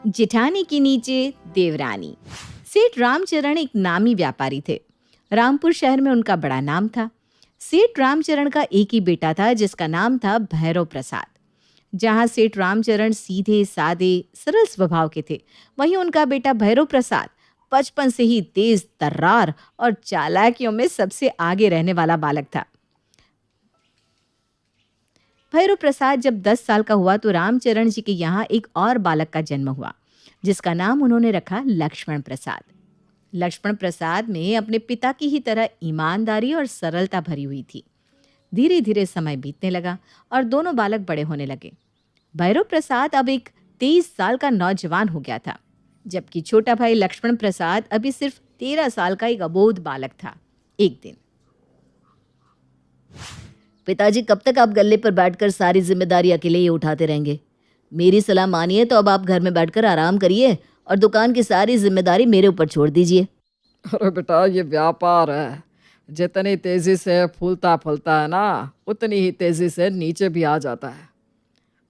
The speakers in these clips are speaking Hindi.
जिठानी के नीचे देवरानी। सेठ रामचरण एक नामी व्यापारी थे। रामपुर शहर में उनका बड़ा नाम था। सेठ रामचरण का एक ही बेटा था जिसका नाम था भैरव प्रसाद। जहां सेठ रामचरण सीधे सादे सरल स्वभाव के थे, वहीं उनका बेटा भैरव प्रसाद बचपन से ही तेज तर्रार और चालाकियों में सबसे आगे रहने वाला बालक था। भैरव प्रसाद जब 10 साल का हुआ तो रामचरण जी के यहाँ एक और बालक का जन्म हुआ, जिसका नाम उन्होंने रखा लक्ष्मण प्रसाद। लक्ष्मण प्रसाद में अपने पिता की ही तरह ईमानदारी और सरलता भरी हुई थी। धीरे धीरे समय बीतने लगा और दोनों बालक बड़े होने लगे। भैरव प्रसाद अब एक 23 साल का नौजवान हो गया था, जबकि छोटा भाई लक्ष्मण प्रसाद अभी सिर्फ 13 साल का एक अबोध बालक था। एक दिन, पिताजी, कब तक आप गल्ले पर बैठकर सारी जिम्मेदारी अकेले ही उठाते रहेंगे? मेरी सलाह मानिए तो अब आप घर में बैठकर आराम करिए और दुकान की सारी जिम्मेदारी मेरे ऊपर छोड़ दीजिए। अरे बेटा, ये व्यापार है। जितनी तेजी से फूलता फलता है ना, उतनी ही तेजी से नीचे भी आ जाता है।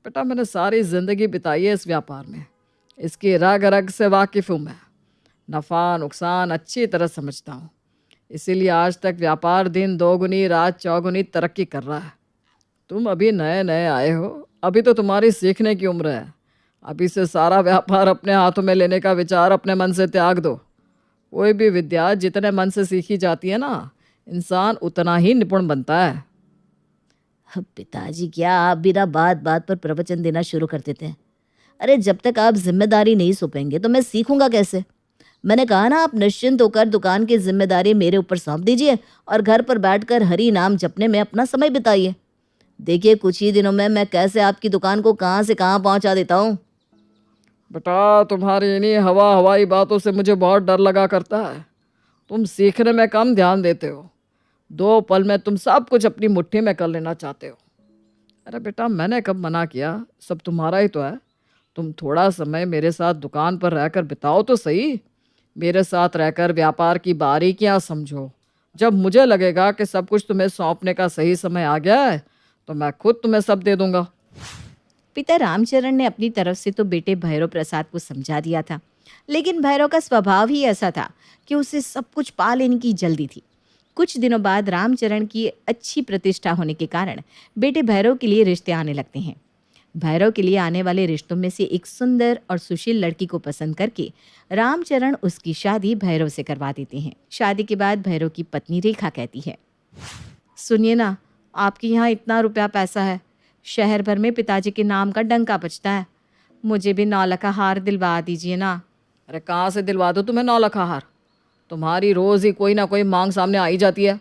बेटा, मैंने सारी जिंदगी बिताई है इस व्यापार में। इसकी रग रग से वाकिफ़ हूँ मैं। नफ़ा नुकसान अच्छी तरह समझता हूँ। इसीलिए आज तक व्यापार दिन दोगुनी रात चौगुनी तरक्की कर रहा है। तुम अभी नए नए आए हो, अभी तो तुम्हारी सीखने की उम्र है। अभी से सारा व्यापार अपने हाथों में लेने का विचार अपने मन से त्याग दो। कोई भी विद्या जितने मन से सीखी जाती है ना, इंसान उतना ही निपुण बनता है। पिताजी, क्या आप बिना बात बात पर प्रवचन देना शुरू कर देते हैं? अरे, जब तक आप जिम्मेदारी नहीं सौंपेंगे तो मैं सीखूंगा कैसे? मैंने कहा ना, आप निश्चिंत होकर दुकान की जिम्मेदारी मेरे ऊपर सौंप दीजिए और घर पर बैठकर हरि नाम जपने में अपना समय बिताइए। देखिए, कुछ ही दिनों में मैं कैसे आपकी दुकान को कहाँ से कहाँ पहुँचा देता हूँ। बेटा, तुम्हारी इन्हीं हवाई बातों से मुझे बहुत डर लगा करता है। तुम सीखने में कम ध्यान देते हो। 2 पल में तुम सब कुछ अपनी मुट्ठी में कर लेना चाहते हो। अरे बेटा, मैंने कब मना किया? सब तुम्हारा ही तो है। तुम थोड़ा समय मेरे साथ दुकान पर रहकर बिताओ तो सही। मेरे साथ रहकर व्यापार की बारीकियां समझो। जब मुझे लगेगा कि सब कुछ तुम्हें सौंपने का सही समय आ गया है, तो मैं खुद तुम्हें सब दे दूंगा। पिता रामचरण ने अपनी तरफ से तो बेटे भैरव प्रसाद को समझा दिया था, लेकिन भैरव का स्वभाव ही ऐसा था कि उसे सब कुछ पा लेने की जल्दी थी। कुछ दिनों बाद रामचरण की अच्छी प्रतिष्ठा होने के कारण बेटे भैरव के लिए रिश्ते आने लगते हैं। भैरव के लिए आने वाले रिश्तों में से एक सुंदर और सुशील लड़की को पसंद करके रामचरण उसकी शादी भैरव से करवा देते हैं। शादी के बाद भैरव की पत्नी रेखा कहती है, सुनिए ना, आपके यहाँ इतना रुपया पैसा है, शहर भर में पिताजी के नाम का डंका बजता है। मुझे भी 9 लाख का हार दिलवा दीजिए ना। अरे कहाँ से दिलवा दो तुम्हें 9 लाख का हार? तुम्हारी रोज़ ही कोई ना कोई मांग सामने आ ही जाती है।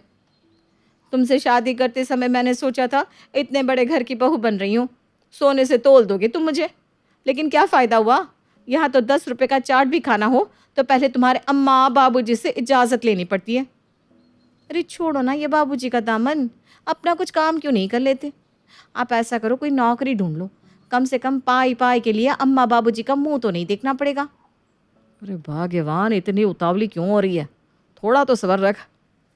तुमसे शादी करते समय मैंने सोचा था इतने बड़े घर की बहू बन रही हूँ, सोने से तोल दोगे तुम मुझे। लेकिन क्या फ़ायदा हुआ? यहाँ तो 10 रुपये का चाट भी खाना हो तो पहले तुम्हारे अम्मा बाबूजी से इजाज़त लेनी पड़ती है। अरे छोड़ो ना ये बाबूजी का दामन, अपना कुछ काम क्यों नहीं कर लेते? आप ऐसा करो, कोई नौकरी ढूंढ लो, कम से कम पाई पाई के लिए अम्मा बाबूजी का मुंह तो नहीं देखना पड़ेगा। अरे भाग्यवान, इतनी उतावली क्यों हो रही है? थोड़ा तो सब्र रख।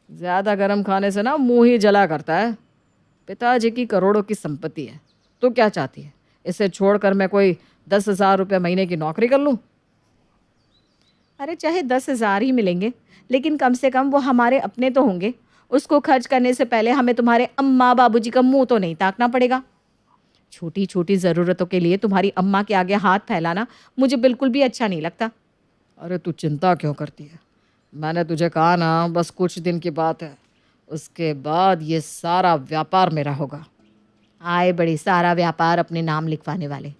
ज़्यादा गर्म खाने से ना मुंह ही जला करता है। पिताजी की करोड़ों की संपत्ति है, तो क्या चाहती है? इसे छोड़कर मैं कोई 10,000 रुपये महीने की नौकरी कर लूँ? अरे चाहे 10,000 ही मिलेंगे, लेकिन कम से कम वो हमारे अपने तो होंगे। उसको खर्च करने से पहले हमें तुम्हारे अम्मा बाबूजी का मुंह तो नहीं ताकना पड़ेगा। छोटी छोटी ज़रूरतों के लिए तुम्हारी अम्मा के आगे हाथ फैलाना मुझे बिल्कुल भी अच्छा नहीं लगता। अरे तू चिंता क्यों करती है? मैंने तुझे कहा ना, बस कुछ दिन की बात है, उसके बाद ये सारा व्यापार मेरा होगा। आए बड़े सारा व्यापार अपने नाम लिखवाने वाले।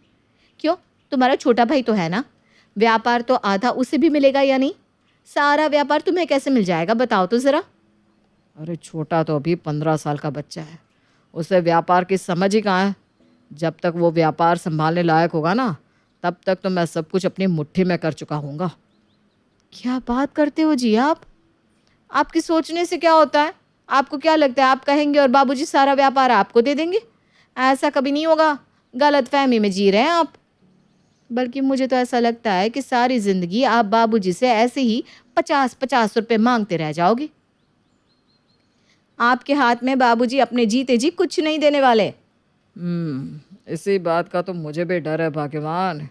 क्यों, तुम्हारा छोटा भाई तो है ना, व्यापार तो आधा उसे भी मिलेगा या नहीं? सारा व्यापार तुम्हें कैसे मिल जाएगा, बताओ तो ज़रा। अरे छोटा तो अभी 15 साल का बच्चा है, उसे व्यापार की समझ ही कहाँ है। जब तक वो व्यापार संभालने लायक होगा ना, तब तक तो मैं सब कुछ अपनी मुट्ठी में कर चुका हूँगा। क्या बात करते हो जी आप? आपकी सोचने से क्या होता है? आपको क्या लगता है आप कहेंगे और बाबूजी सारा व्यापार आपको दे देंगे? ऐसा कभी नहीं होगा, गलतफहमी में जी रहे हैं आप। बल्कि मुझे तो ऐसा लगता है कि सारी ज़िंदगी आप बाबूजी से ऐसे ही 50-50 रुपए मांगते रह जाओगे। आपके हाथ में बाबूजी अपने जीते जी कुछ नहीं देने वाले। इसी बात का तो मुझे भी डर है भाग्यवान,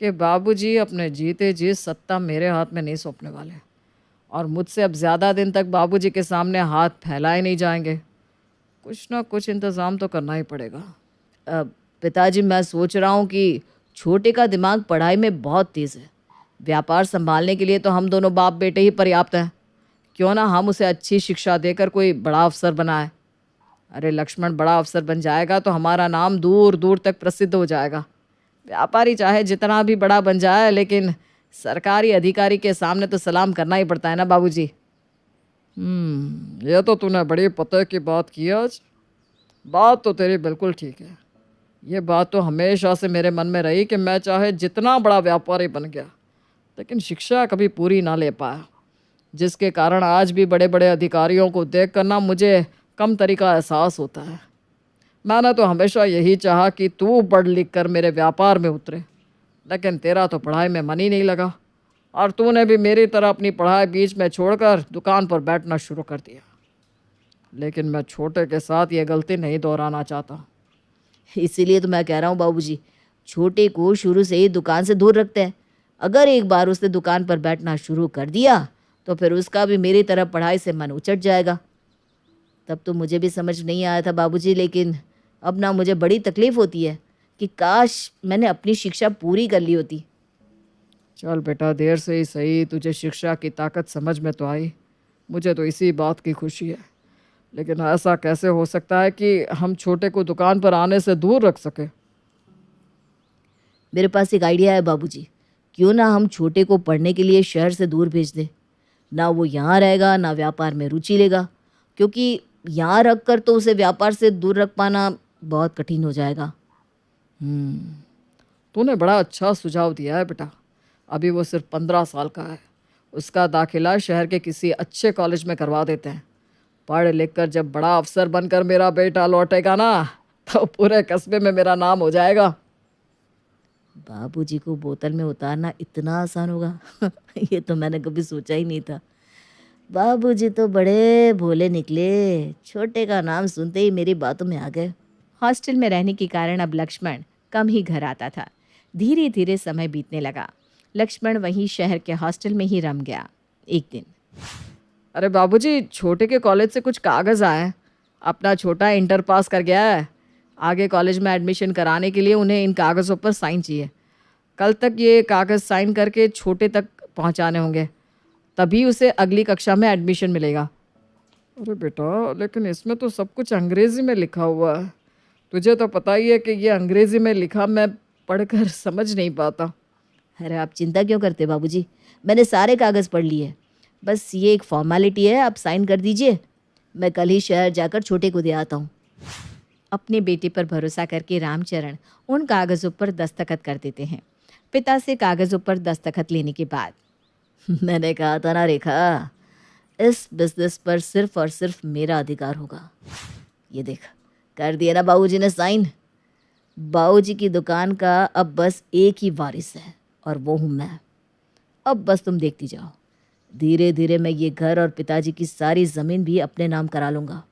कि बाबूजी अपने जीते जी सत्ता मेरे हाथ में नहीं सौंपने वाले, और मुझसे अब ज़्यादा दिन तक बाबूजी के सामने हाथ फैलाए नहीं जाएंगे। कुछ ना कुछ इंतज़ाम तो करना ही पड़ेगा। पिताजी, मैं सोच रहा हूँ कि छोटे का दिमाग पढ़ाई में बहुत तेज़ है। व्यापार संभालने के लिए तो हम दोनों बाप बेटे ही पर्याप्त हैं। क्यों ना हम उसे अच्छी शिक्षा देकर कोई बड़ा अफसर बनाए। अरे लक्ष्मण, बड़ा अफसर बन जाएगा तो हमारा नाम दूर दूर तक प्रसिद्ध हो जाएगा। व्यापारी चाहे जितना भी बड़ा बन जाए, लेकिन सरकारी अधिकारी के सामने तो सलाम करना ही पड़ता है ना बाबूजी। ये तो तूने बड़ी पते की बात की आज। बात तो तेरी बिल्कुल ठीक है। ये बात तो हमेशा से मेरे मन में रही कि मैं चाहे जितना बड़ा व्यापारी बन गया, लेकिन शिक्षा कभी पूरी ना ले पाया, जिसके कारण आज भी बड़े बड़े अधिकारियों को देख कर ना मुझे कम तरीका एहसास होता है। मैंने तो हमेशा यही चाहा कि तू पढ़ लिख कर मेरे व्यापार में उतरे, लेकिन तेरा तो पढ़ाई में मन ही नहीं लगा, और तूने भी मेरी तरह अपनी पढ़ाई बीच में छोड़कर दुकान पर बैठना शुरू कर दिया। लेकिन मैं छोटे के साथ ये गलती नहीं दोहराना चाहता। इसीलिए तो मैं कह रहा हूँ बाबूजी, छोटे को शुरू से ही दुकान से दूर रखते हैं। अगर एक बार उसने दुकान पर बैठना शुरू कर दिया तो फिर उसका भी मेरी तरह पढ़ाई से मन उचट जाएगा। तब तो मुझे भी समझ नहीं आया था बाबूजी, लेकिन अब ना मुझे बड़ी तकलीफ़ होती है कि काश मैंने अपनी शिक्षा पूरी कर ली होती। चल बेटा, देर से ही सही तुझे शिक्षा की ताकत समझ में तो आई। मुझे तो इसी बात की खुशी है। लेकिन ऐसा कैसे हो सकता है कि हम छोटे को दुकान पर आने से दूर रख सके? मेरे पास एक आइडिया है बाबूजी। क्यों ना हम छोटे को पढ़ने के लिए शहर से दूर भेज दें। ना वो यहाँ रहेगा, ना व्यापार में रुचि लेगा, क्योंकि यहाँ रख कर तो उसे व्यापार से दूर रख पाना बहुत कठिन हो जाएगा। तूने बड़ा अच्छा सुझाव दिया है बेटा। अभी वो सिर्फ 15 साल का है। उसका दाखिला शहर के किसी अच्छे कॉलेज में करवा देते हैं। पढ़ लिख कर जब बड़ा अफसर बनकर मेरा बेटा लौटेगा ना, तो पूरे कस्बे में मेरा नाम हो जाएगा। बाबूजी को बोतल में उतारना इतना आसान होगा? ये तो मैंने कभी सोचा ही नहीं था। बाबूजी तो बड़े भोले निकले, छोटे का नाम सुनते ही मेरी बातों में आ गए। हॉस्टल में रहने के कारण अब लक्ष्मण कम ही घर आता था। धीरे धीरे समय बीतने लगा। लक्ष्मण वहीं शहर के हॉस्टल में ही रम गया। एक दिन, अरे बाबूजी, छोटे के कॉलेज से कुछ कागज़ आए हैं। अपना छोटा इंटर पास कर गया है। आगे कॉलेज में एडमिशन कराने के लिए उन्हें इन कागज़ों पर साइन चाहिए। कल तक ये कागज़ साइन करके छोटे तक पहुंचाने होंगे, तभी उसे अगली कक्षा में एडमिशन मिलेगा। अरे बेटा, लेकिन इसमें तो सब कुछ अंग्रेज़ी में लिखा हुआ है। तुझे तो पता ही है कि ये अंग्रेज़ी में लिखा मैं पढ़कर समझ नहीं पाता। अरे आप चिंता क्यों करते बाबूजी, मैंने सारे कागज़ पढ़ लिए। बस ये एक फॉर्मेलिटी है, आप साइन कर दीजिए। मैं कल ही शहर जाकर छोटे को दे आता हूँ। अपने बेटे पर भरोसा करके रामचरण उन कागज़ों पर दस्तखत कर देते हैं। पिता से कागज़ों पर दस्तखत लेने के बाद, मैंने कहा था ना रेखा, इस बिजनेस पर सिर्फ और सिर्फ मेरा अधिकार होगा। ये देख, कर दिया ना बाबूजी ने साइन। बाबूजी की दुकान का अब बस एक ही वारिस है, और वो हूँ मैं। अब बस तुम देखती जाओ, धीरे धीरे मैं ये घर और पिताजी की सारी ज़मीन भी अपने नाम करा लूँगा।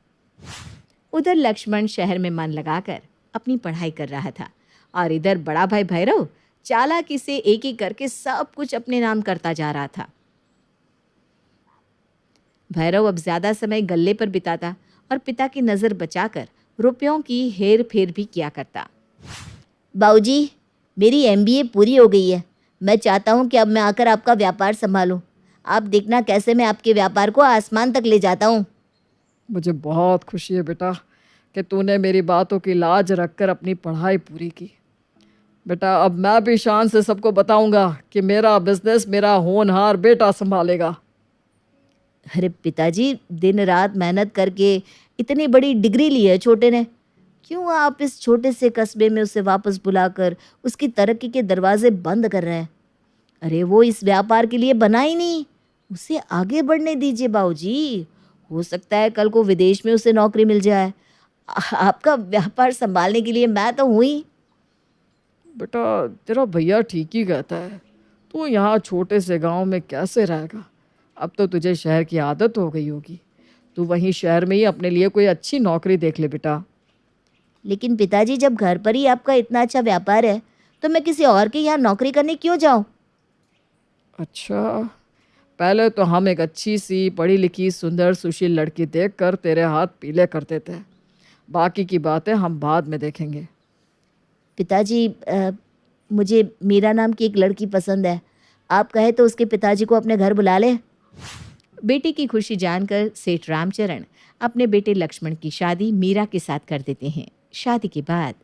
उधर लक्ष्मण शहर में मन लगाकर अपनी पढ़ाई कर रहा था, और इधर बड़ा भाई भैरव चालाकी से एक एक करके सब कुछ अपने नाम करता जा रहा था। भैरव अब ज़्यादा समय गल्ले पर बिताता और पिता की नज़र बचाकर रुपयों की हेर फेर भी किया करता। बाबूजी, मेरी MBA पूरी हो गई है। मैं चाहता हूँ कि अब मैं आकर आपका व्यापार संभालूँ। आप देखना कैसे मैं आपके व्यापार को आसमान तक ले जाता हूँ। मुझे बहुत खुशी है बेटा कि तूने मेरी बातों की लाज रखकर अपनी पढ़ाई पूरी की। बेटा, अब मैं भी शान से सबको बताऊंगा कि मेरा बिजनेस मेरा होनहार बेटा संभालेगा। अरे पिताजी, दिन रात मेहनत करके इतनी बड़ी डिग्री ली है छोटे ने, क्यों आप इस छोटे से कस्बे में उसे वापस बुलाकर उसकी तरक्की के दरवाजे बंद कर रहे हैं? अरे वो इस व्यापार के लिए बना ही नहीं, उसे आगे बढ़ने दीजिए बाबूजी। हो सकता है कल को विदेश में उसे नौकरी मिल जाए। आपका व्यापार संभालने के लिए मैं तो हूँ ही। बेटा, तेरा भैया ठीक ही कहता है। तू यहाँ छोटे से गांव में कैसे रहेगा? अब तो तुझे शहर की आदत हो गई होगी। तू वहीं शहर में ही अपने लिए कोई अच्छी नौकरी देख ले बेटा। लेकिन पिताजी, जब घर पर ही आपका इतना अच्छा व्यापार है तो मैं किसी और के यहाँ नौकरी करने क्यों जाऊँ? अच्छा, पहले तो हम एक अच्छी सी पढ़ी लिखी सुंदर सुशील लड़की देखकर तेरे हाथ पीले करते थे। बाकी की बातें हम बाद में देखेंगे। पिताजी, मुझे मीरा नाम की एक लड़की पसंद है। आप कहे तो उसके पिताजी को अपने घर बुला ले। बेटी की खुशी जानकर सेठ रामचरण अपने बेटे लक्ष्मण की शादी मीरा के साथ कर देते हैं। शादी के बाद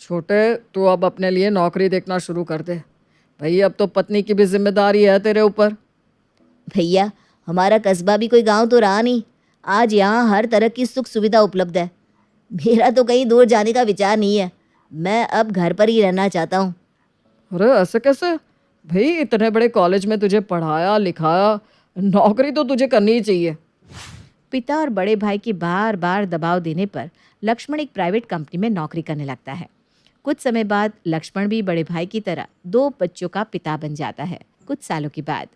छोटे, तू अब अपने लिए नौकरी देखना शुरू कर दे भाई। अब तो पत्नी की भी जिम्मेदारी है तेरे ऊपर। भैया, हमारा कस्बा भी कोई गांव तो रहा नहीं। आज यहाँ हर तरह की सुख सुविधा उपलब्ध है। मेरा तो कहीं दूर जाने का विचार नहीं है। मैं अब घर पर ही रहना चाहता हूँ। अरे ऐसे कैसे भाई? इतने बड़े कॉलेज में तुझे पढ़ाया लिखाया, नौकरी तो तुझे करनी ही चाहिए। पिता और बड़े भाई के बार बार दबाव देने पर लक्ष्मण एक प्राइवेट कंपनी में नौकरी करने लगता है। कुछ समय बाद लक्ष्मण भी बड़े भाई की तरह 2 बच्चों का पिता बन जाता है। कुछ सालों के बाद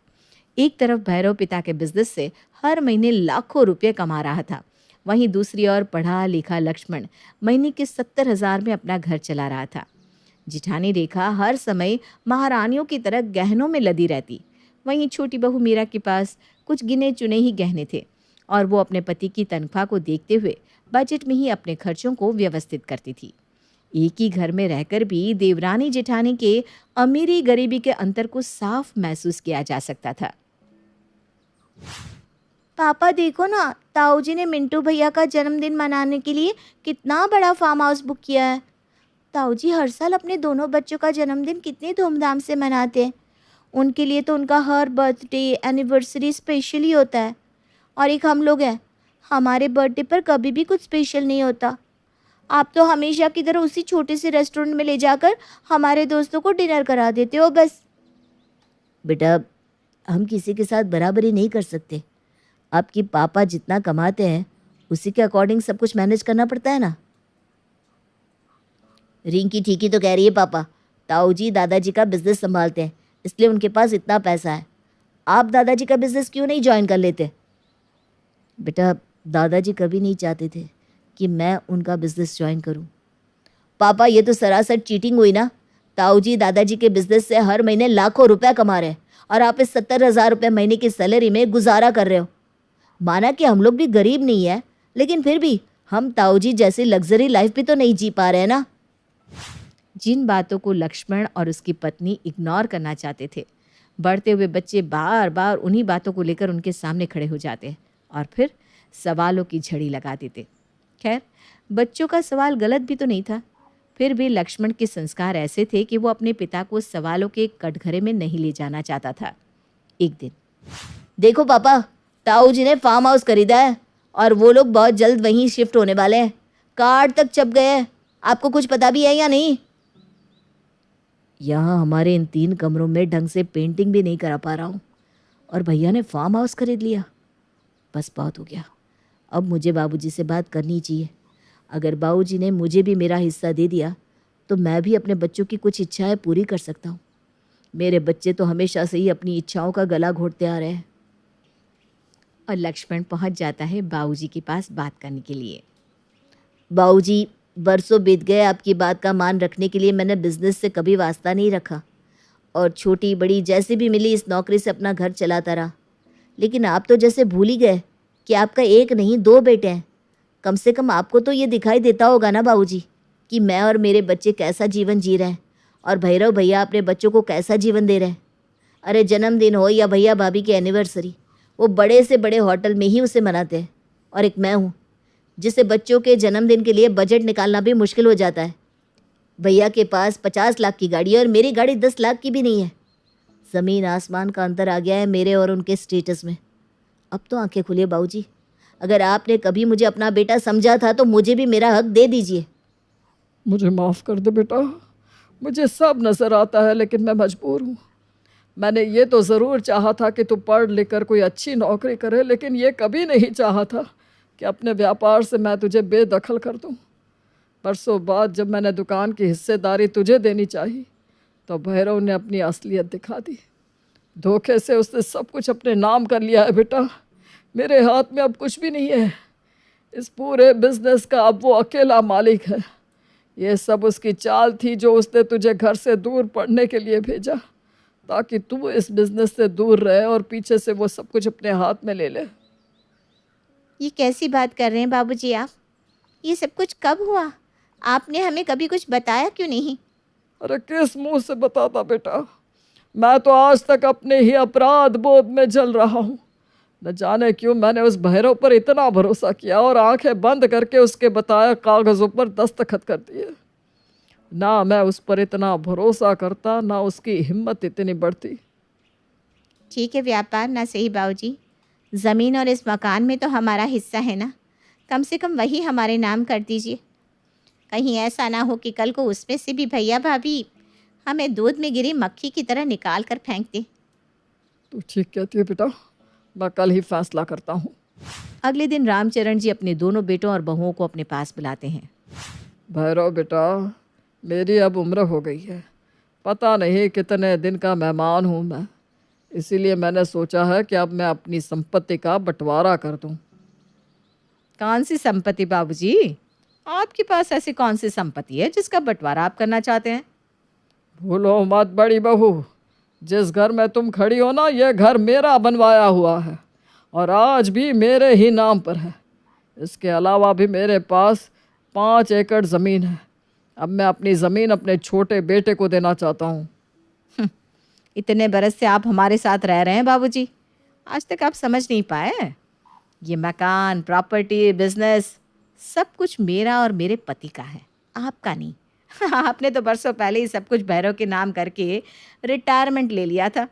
एक तरफ भैरव पिता के बिजनेस से हर महीने लाखों रुपए कमा रहा था, वहीं दूसरी ओर पढ़ा लिखा लक्ष्मण महीने के 70,000 में अपना घर चला रहा था। जिठानी रेखा हर समय महारानियों की तरह गहनों में लदी रहती। वहीं छोटी बहू मीरा के पास कुछ गिने चुने ही गहने थे और वो अपने पति की तनख्वाह को देखते हुए बजट में ही अपने खर्चों को व्यवस्थित करती थी। एक ही घर में रहकर भी देवरानी जेठानी के अमीरी गरीबी के अंतर को साफ महसूस किया जा सकता था। पापा देखो ना, ताऊ जी ने मिंटू भैया का जन्मदिन मनाने के लिए कितना बड़ा फार्म हाउस बुक किया है। ताऊ जी हर साल अपने दोनों बच्चों का जन्मदिन कितने धूमधाम से मनाते हैं। उनके लिए तो उनका हर बर्थडे एनिवर्सरी स्पेशल ही होता है। और एक हम लोग हैं, हमारे बर्थडे पर कभी भी कुछ स्पेशल नहीं होता। आप तो हमेशा की तरह उसी छोटे से रेस्टोरेंट में ले जाकर हमारे दोस्तों को डिनर करा देते हो बस। बेटा, हम किसी के साथ बराबरी नहीं कर सकते। आपके पापा जितना कमाते हैं उसी के अकॉर्डिंग सब कुछ मैनेज करना पड़ता है ना। रिंकी ठीक ही तो कह रही है पापा। ताऊ जी दादाजी का बिजनेस संभालते हैं, इसलिए उनके पास इतना पैसा है। आप दादाजी का बिजनेस क्यों नहीं ज्वाइन कर लेते? बेटा, दादाजी कभी नहीं चाहते थे कि मैं उनका बिजनेस ज्वाइन करूं। पापा, ये तो सरासर चीटिंग हुई ना। ताऊ जी दादाजी के बिजनेस से हर महीने लाखों रुपया कमा रहे हैं और आप इस 70,000 रुपये महीने की सैलरी में गुजारा कर रहे हो। माना कि हम लोग भी गरीब नहीं है, लेकिन फिर भी हम ताऊ जी जैसी लग्जरी लाइफ भी तो नहीं जी पा रहे हैं ना। जिन बातों को लक्ष्मण और उसकी पत्नी इग्नोर करना चाहते थे, बढ़ते हुए बच्चे बार बार उन्हीं बातों को लेकर उनके सामने खड़े हो जाते और फिर सवालों की झड़ी लगा देते। खैर, बच्चों का सवाल गलत भी तो नहीं था, फिर भी लक्ष्मण के संस्कार ऐसे थे कि वो अपने पिता को सवालों के कटघरे में नहीं ले जाना चाहता था। एक दिन, देखो पापा, ताऊ जी ने फार्म हाउस खरीदा है और वो लोग बहुत जल्द वहीं शिफ्ट होने वाले हैं। कार्ड तक छप गए हैं। आपको कुछ पता भी है या नहीं? यहाँ हमारे इन 3 कमरों में ढंग से पेंटिंग भी नहीं करा पा रहा हूँ और भैया ने फार्म हाउस खरीद लिया। बस बहुत हो गया। अब मुझे बाबूजी से बात करनी चाहिए। अगर बाबूजी ने मुझे भी मेरा हिस्सा दे दिया तो मैं भी अपने बच्चों की कुछ इच्छाएं पूरी कर सकता हूँ। मेरे बच्चे तो हमेशा से ही अपनी इच्छाओं का गला घोंटते आ रहे हैं। और लक्ष्मण पहुंच जाता है बाबूजी के पास बात करने के लिए। बाबूजी, बरसों बीत गए, आपकी बात का मान रखने के लिए मैंने बिजनेस से कभी वास्ता नहीं रखा और छोटी बड़ी जैसे भी मिली इस नौकरी से अपना घर चलाता रहा। लेकिन आप तो जैसे भूल ही गए कि आपका एक नहीं 2 बेटे हैं। कम से कम आपको तो ये दिखाई देता होगा ना बाबूजी कि मैं और मेरे बच्चे कैसा जीवन जी रहे हैं और भैरव भैया अपने बच्चों को कैसा जीवन दे रहे हैं। अरे जन्मदिन हो या भैया भाभी की एनिवर्सरी, वो बड़े से बड़े होटल में ही उसे मनाते हैं। और एक मैं हूँ जिसे बच्चों के जन्मदिन के लिए बजट निकालना भी मुश्किल हो जाता है। भैया के पास 50 लाख की गाड़ी है और मेरी गाड़ी 10 लाख की भी नहीं है। ज़मीन आसमान का अंतर आ गया है मेरे और उनके स्टेटस में। अब तो आंखें खुलिए बाबूजी। अगर आपने कभी मुझे अपना बेटा समझा था तो मुझे भी मेरा हक दे दीजिए। मुझे माफ़ कर दे बेटा, मुझे सब नज़र आता है लेकिन मैं मजबूर हूँ। मैंने ये तो ज़रूर चाहा था कि तू पढ़ लिख कर कोई अच्छी नौकरी करे, लेकिन ये कभी नहीं चाहा था कि अपने व्यापार से मैं तुझे बेदखल कर दूँ। परसों बाद जब मैंने दुकान की हिस्सेदारी तुझे देनी चाहिए तो भैरव ने अपनी असलियत दिखा दी। धोखे से उसने सब कुछ अपने नाम कर लिया है बेटा। मेरे हाथ में अब कुछ भी नहीं है। इस पूरे बिजनेस का अब वो अकेला मालिक है। ये सब उसकी चाल थी जो उसने तुझे घर से दूर पढ़ने के लिए भेजा, ताकि तू इस बिजनेस से दूर रहे और पीछे से वो सब कुछ अपने हाथ में ले ले। ये कैसी बात कर रहे हैं बाबूजी आप? ये सब कुछ कब हुआ? आपने हमें कभी कुछ बताया क्यों नहीं? अरे किस मुंह से बताता बेटा, मैं तो आज तक अपने ही अपराध बोध में जल रहा हूँ। न जाने क्यों मैंने उस भैरव पर इतना भरोसा किया और आंखें बंद करके उसके बताए कागजों पर दस्तखत कर दिए। ना मैं उस पर इतना भरोसा करता, ना उसकी हिम्मत इतनी बढ़ती। ठीक है व्यापार ना सही बाबूजी, ज़मीन और इस मकान में तो हमारा हिस्सा है ना, कम से कम वही हमारे नाम कर दीजिए। कहीं ऐसा ना हो कि कल को उसमें से भी भैया भाभी हमें दूध में गिरी मक्खी की तरह निकाल कर फेंक दे। तू ठीक कहती है बेटा, मैं कल ही फैसला करता हूँ। अगले दिन रामचरण जी अपने दोनों बेटों और बहुओं को अपने पास बुलाते हैं। भैरव बेटा, मेरी अब उम्र हो गई है, पता नहीं कितने दिन का मेहमान हूँ मैं, इसीलिए मैंने सोचा है कि अब मैं अपनी संपत्ति का बंटवारा कर दूँ। कौन सी संपत्ति बाबूजी? आपके पास ऐसी कौन सी संपत्ति है जिसका बंटवारा आप करना चाहते हैं? भूलो मत बड़ी बहू, जिस घर में तुम खड़ी हो ना, यह घर मेरा बनवाया हुआ है और आज भी मेरे ही नाम पर है। इसके अलावा भी मेरे पास 5 एकड़ ज़मीन है। अब मैं अपनी ज़मीन अपने छोटे बेटे को देना चाहता हूँ। इतने बरस से आप हमारे साथ रह रहे हैं बाबूजी, आज तक आप समझ नहीं पाए? ये मकान, प्रॉपर्टी, बिजनेस सब कुछ मेरा और मेरे पति का है, आपका नहीं। आपने तो बरसों पहले ही सब कुछ भैरव के नाम करके रिटायरमेंट ले लिया था।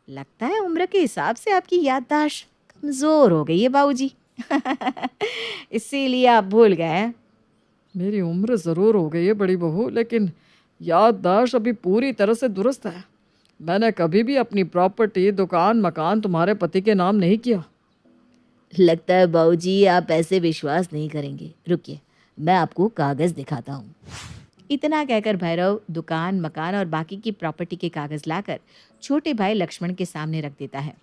लगता है उम्र के हिसाब से आपकी याददाश्त कमज़ोर हो गई है बाबूजी। इसीलिए आप भूल गए हैं। मेरी उम्र ज़रूर हो गई है बड़ी बहू, लेकिन याददाश्त अभी पूरी तरह से दुरुस्त है। मैंने कभी भी अपनी प्रॉपर्टी, दुकान, मकान तुम्हारे पति के नाम नहीं किया। लगता है बाबूजी आप ऐसे विश्वास नहीं करेंगे, रुकिए मैं आपको कागज़ दिखाता हूँ। इतना कहकर भैरव दुकान, मकान और बाकी की प्रॉपर्टी के कागज़ लाकर छोटे भाई लक्ष्मण के सामने रख देता है।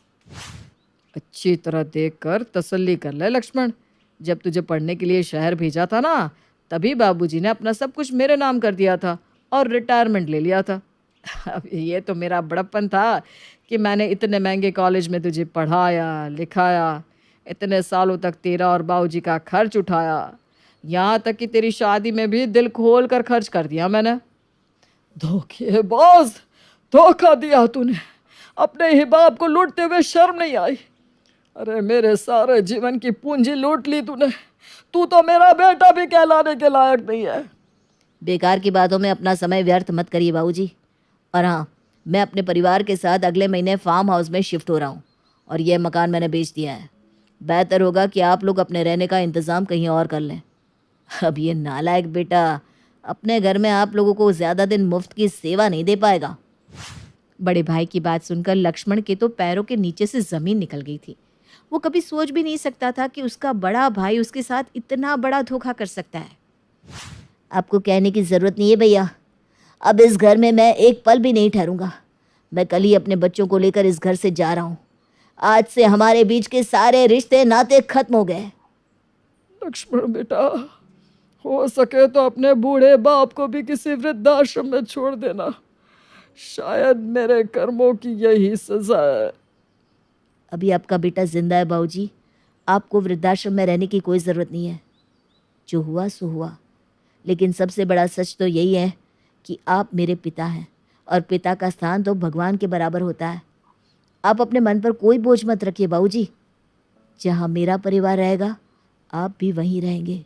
अच्छी तरह देखकर तसल्ली कर ले लक्ष्मण, जब तुझे पढ़ने के लिए शहर भेजा था ना, तभी बाबूजी ने अपना सब कुछ मेरे नाम कर दिया था और रिटायरमेंट ले लिया था। अब ये तो मेरा बड़प्पन था कि मैंने इतने महंगे कॉलेज में तुझे पढ़ाया, लिखाया, इतने सालों तक तेरा और बाबूजी का खर्च उठाया, यहाँ तक कि तेरी शादी में भी दिल खोल कर खर्च कर दिया मैंने। धोखेबाज, धोखा दिया तूने, अपने ही बाप को लूटते हुए शर्म नहीं आई। अरे मेरे सारे जीवन की पूंजी लूट ली तूने, तू तो मेरा बेटा भी कहलाने के लायक नहीं है। बेकार की बातों में अपना समय व्यर्थ मत करिए बाबूजी। और हाँ, मैं अपने परिवार के साथ अगले महीने फार्म हाउस में शिफ्ट हो रहा हूँ और यह मकान मैंने बेच दिया है। बेहतर होगा कि आप लोग अपने रहने का इंतज़ाम कहीं और कर लें। अब ये नालायक बेटा अपने घर में आप लोगों को ज़्यादा दिन मुफ्त की सेवा नहीं दे पाएगा। बड़े भाई की बात सुनकर लक्ष्मण के तो पैरों के नीचे से ज़मीन निकल गई थी। वो कभी सोच भी नहीं सकता था कि उसका बड़ा भाई उसके साथ इतना बड़ा धोखा कर सकता है। आपको कहने की ज़रूरत नहीं है भैया, अब इस घर में मैं एक पल भी नहीं ठहरूंगा। मैं कल ही अपने बच्चों को लेकर इस घर से जा रहा हूँ। आज से हमारे बीच के सारे रिश्ते नाते खत्म हो गए। लक्ष्मण बेटा, हो सके तो अपने बूढ़े बाप को भी किसी वृद्धाश्रम में छोड़ देना, शायद मेरे कर्मों की यही सजा है। अभी आपका बेटा जिंदा है बाबूजी, आपको वृद्धाश्रम में रहने की कोई ज़रूरत नहीं है। जो हुआ सो हुआ, लेकिन सबसे बड़ा सच तो यही है कि आप मेरे पिता हैं और पिता का स्थान तो भगवान के बराबर होता है। आप अपने मन पर कोई बोझ मत रखिए बाबूजी। जहाँ मेरा परिवार रहेगा आप भी वहीं रहेंगे।